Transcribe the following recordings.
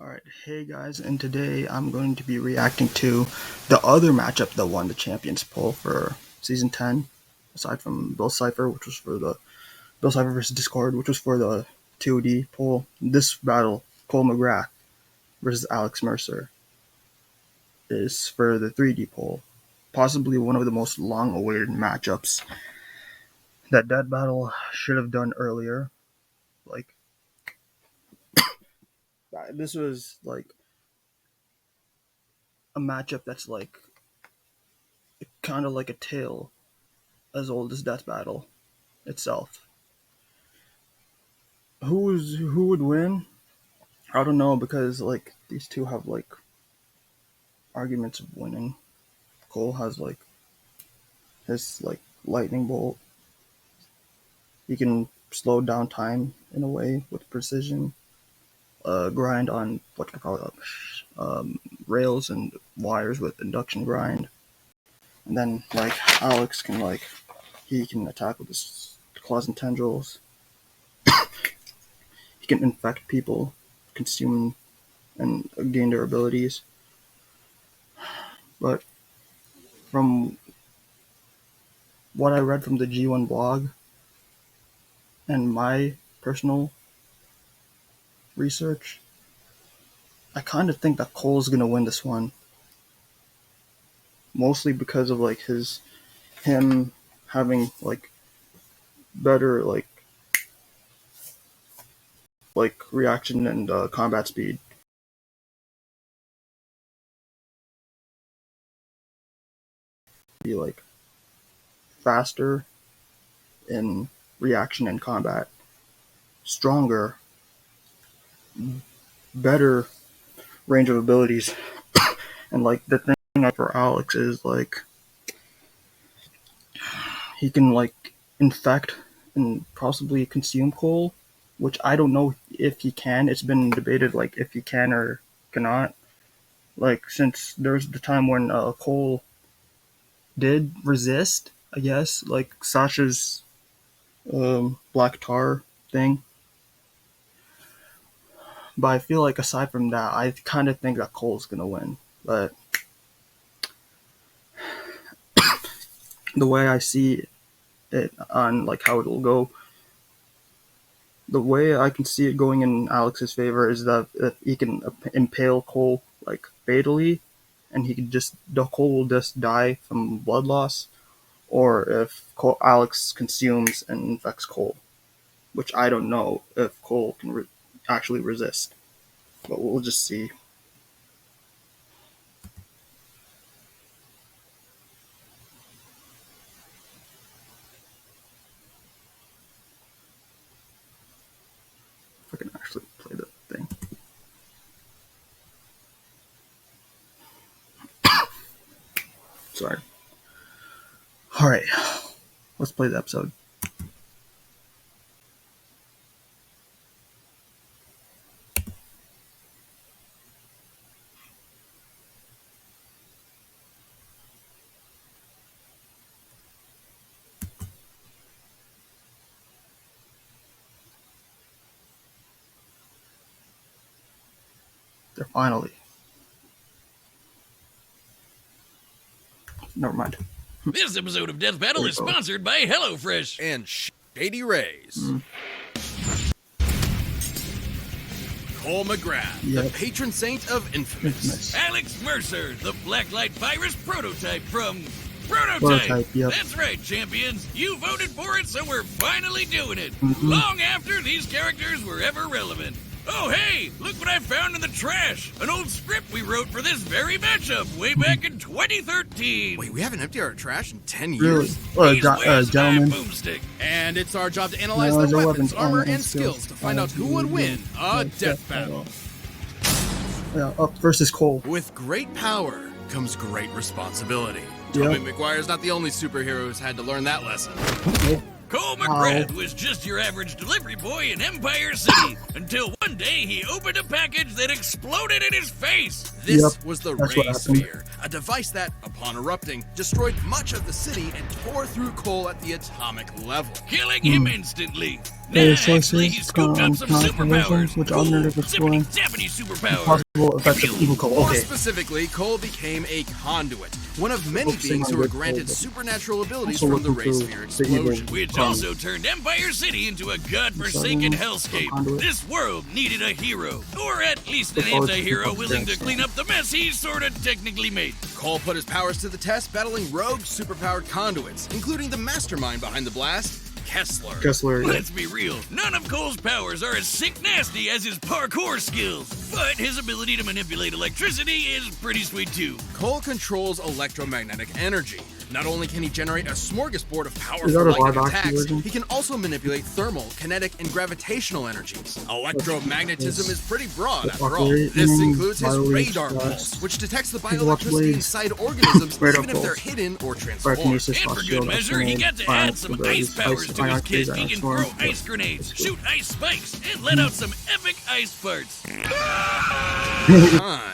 Alright, hey guys, and today I'm going to be reacting to the other matchup that won the Champions poll for Season 10, aside from Bill Cipher, which was for the Bill Cipher versus Discord, which was for the 2D poll. This battle, Cole McGrath versus Alex Mercer, is for the 3D poll. Possibly one of the most long-awaited matchups. That battle should have done earlier. This was a matchup that's kind of like a tale as old as Death Battle itself. Who would win? I don't know, because these two have arguments of winning. Cole has his lightning bolt. He can slow down time in a way with precision. Grind on rails and wires with induction grind. And then Alex can he can attack with his claws and tendrils. He can infect people, consume and gain their abilities. But from what I read from the G1 blog and my personal research, I kind of think that Cole's gonna win this one. Mostly because of him having better reaction and combat speed. Be faster in reaction and combat, stronger, better range of abilities. And the thing for Alex is he can infect and possibly consume Cole, which I don't know if he can. It's been debated if he can or cannot. Since there's the time when Cole did resist, I guess, Sasha's black tar thing. But I feel aside from that, I kind of think that Cole's gonna win. But the way I see it on how it'll go, the way I can see it going in Alex's favor is that if he can impale Cole fatally, and Cole will just die from blood loss, or if Alex consumes and infects Cole, which I don't know if Cole can actually resist, but we'll just see. If I can actually play the thing. Sorry. Alright, let's play the episode. They're finally. Never mind. This episode of Death Battle is sponsored by HelloFresh and Shady Rays. Cole MacGrath, Yep. the patron saint of inFamous. Alex Mercer, the Blacklight Virus prototype from Prototype. Yep. That's right, champions. You voted for it, so we're finally doing it. Long after these characters were ever relevant. Oh, hey, look what I found in the trash. An old script we wrote for this very matchup way back in 2013. Wait, we haven't emptied our trash in 10 Really? years? Gentlemen. Boomstick. And it's our job to analyze No, their their weapons, weapons, armor, and skills to find out who would win a death battle. Yeah, up versus Cole. With great power comes great responsibility. Yep. Tobey Maguire's not the only superhero who's had to learn that lesson. Cole MacGrath was just your average delivery boy in Empire City until one day he opened a package that exploded in his face. This was the That's what Ray happened. Sphere, a device that, upon erupting, destroyed much of the city and tore through Cole at the atomic level. Killing him instantly. Actually, he scooped up some superpowers. which Cool, alternative exploring zippity-zappity superpowers. possible effects of evil Cole. More Okay, specifically, Cole became a conduit, one of many Focusing beings on who were good granted Cole, supernatural abilities also from the looking Ray through Sphere the evil explosion. Which Cole. also turned Empire City into a godforsaken hellscape. Conduit. This world needed a hero, or at least an Before it's anti-hero super willing to dense. clean up the mess he sorta technically made. Cole put his powers to the test, battling rogue superpowered conduits, including the mastermind behind the blast, Kessler. Let's be real, none of Cole's powers are as sick nasty as his parkour skills, but his ability to manipulate electricity is pretty sweet too. Cole controls electromagnetic energy. Not only can he generate a smorgasbord of Is that powerful a lightning live-action attacks, version? he can also manipulate thermal, kinetic, and gravitational energies. Electromagnetism is pretty broad after all. Operating This includes his violence radar plus pulse, which detects the watch bioelectricity blades. inside organisms Radar even if they're pulse. hidden or transformed. Telekinesis And plus for shield good measure, he got to fire add some abilities, ice powers to his ion kit. freeze, He ion can storm. throw ice grenades, That's cool. shoot ice spikes, and let out some epic ice farts.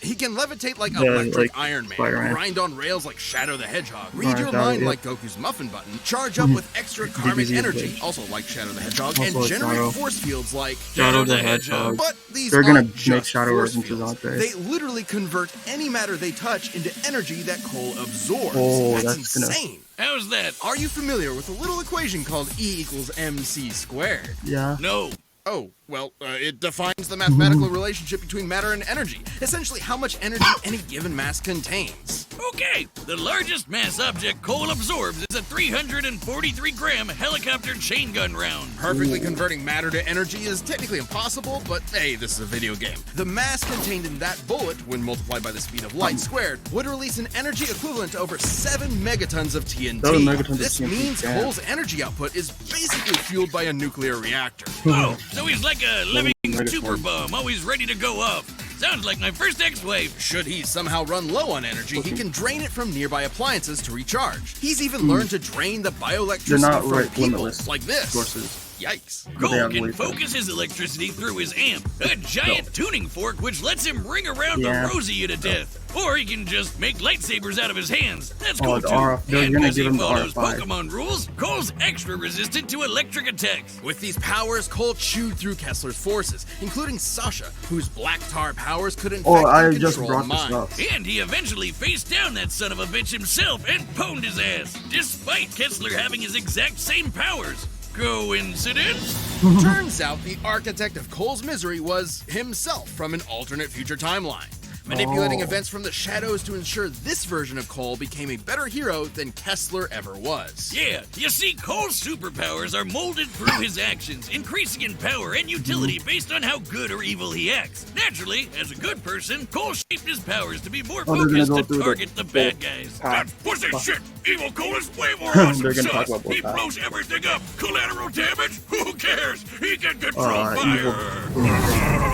He can levitate like Yeah, Electric like Iron Man, Spider-Man. grind on rails like Shadow the Hedgehog, read Alright, your got it, mind yeah. like Goku's muffin button, charge up with extra karmic DBZ energy, blade. also like Shadow the Hedgehog, Also and like generate Shadow. force fields like Shadow the Hedgehog. But these They're gonna aren't make just Shadow force references fields. out there. They literally convert any matter they touch into energy that Cole absorbs. Oh, that's that's gonna- insane. How's that? Are you familiar with a little equation called E equals MC squared? Yeah. No. Oh, well, it defines the mathematical relationship between matter and energy. Essentially, how much energy any given mass contains. Okay, the largest mass object Cole absorbs is a 343-gram helicopter chain gun round. Perfectly converting matter to energy is technically impossible, but hey, this is a video game. The mass contained in that bullet, when multiplied by the speed of light squared, would release an energy equivalent to over 7 megatons of TNT. 7 megatons of This TNT, means damn. Cole's energy output is basically fueled by a nuclear reactor. Oh, so he's like a living Megatons. super bomb, always ready to go off. Sounds like my first ex-wife. Should he somehow run low on energy, he can drain it from nearby appliances to recharge. He's even learned to drain the They're bioelectricity not from right people, limitless like this. sources. Yikes. But they Cole have can ways to- focus his electricity through his amp, a giant tuning fork which lets him ring around Yeah. the Rosie to death. Or he can just make lightsabers out of his hands. That's Oh, cool the too. RF they're And gonna because he give him the follows RF5. Pokemon rules, Cole's extra resistant to electric attacks. With these powers, Cole chewed through Kessler's forces, including Sasha, whose black tar powers could infect Oh, I and just control brought this minds. up. And he eventually faced down that son of a bitch himself and pwned his ass, despite Kessler having his exact same powers. Coincidence? Turns out the architect of Cole's misery was himself from an alternate future timeline, manipulating Oh. events from the shadows to ensure this version of Cole became a better hero than Kessler ever was. Yeah, you see, Cole's superpowers are molded through his actions, increasing in power and utility based on how good or evil he acts. Naturally, as a good person, Cole shaped his powers to be more Oh, they're gonna focused go to through the target the bad full guys. pack. That's pussy shit! Evil Cole is way more They're awesome gonna talk sauce. about both He that. blows everything up. Collateral damage? Who cares? He can control Evil. fire.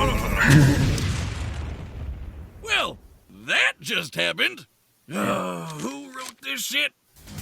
Well, that just happened. Who wrote this shit?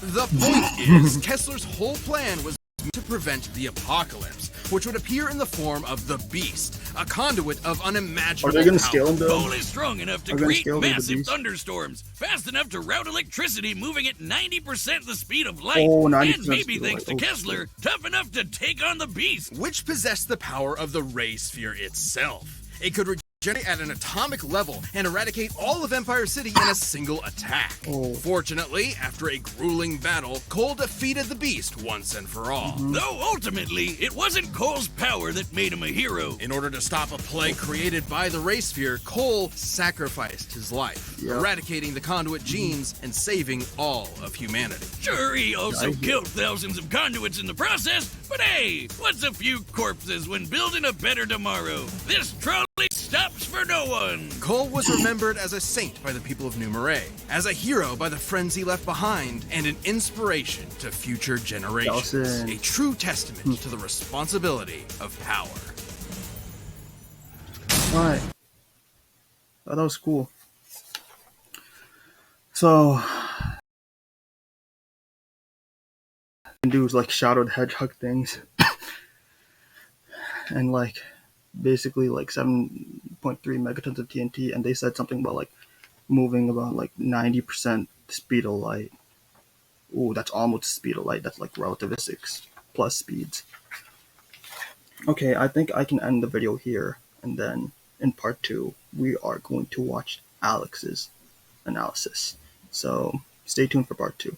The point is, Kessler's whole plan was to prevent the apocalypse, which would appear in the form of the Beast, a conduit of unimaginable Are they gonna power. scale him though? Cole is strong enough to Are they gonna create scale the massive beast? thunderstorms, fast enough to route electricity moving at 90% the speed of light, Oh, 90% and maybe speed of thanks light. to Oh, Kessler, tough enough to take on the beast. Which possessed the power of the Ray Sphere itself. It could regenerate at an atomic level and eradicate all of Empire City in a single attack. Oh. Fortunately, after a grueling battle, Cole defeated the Beast once and for all. Though ultimately, it wasn't Cole's power that made him a hero. In order to stop a plague created by the Ray Sphere, Cole sacrificed his life, Yeah. eradicating the conduit genes and saving all of humanity. Sure, he also Yeah. killed thousands of conduits in the process, but hey, what's a few corpses when building a better tomorrow? This trolley stops for no one. Cole was remembered as a saint by the people of New Marais, as a hero by the friends he left behind, and an inspiration to future generations. Dawson. A true testament to the responsibility of power. Alright. Oh, that was cool. So, can do like Shadow the Hedgehog things, and like basically like 7.3 megatons of TNT, and they said something about like moving about like 90% the speed of light. Ooh, that's almost the speed of light. That's like relativistics plus speeds. Okay, I think I can end the video here, and then in part 2, we are going to watch Alex's analysis. So stay tuned for part 2.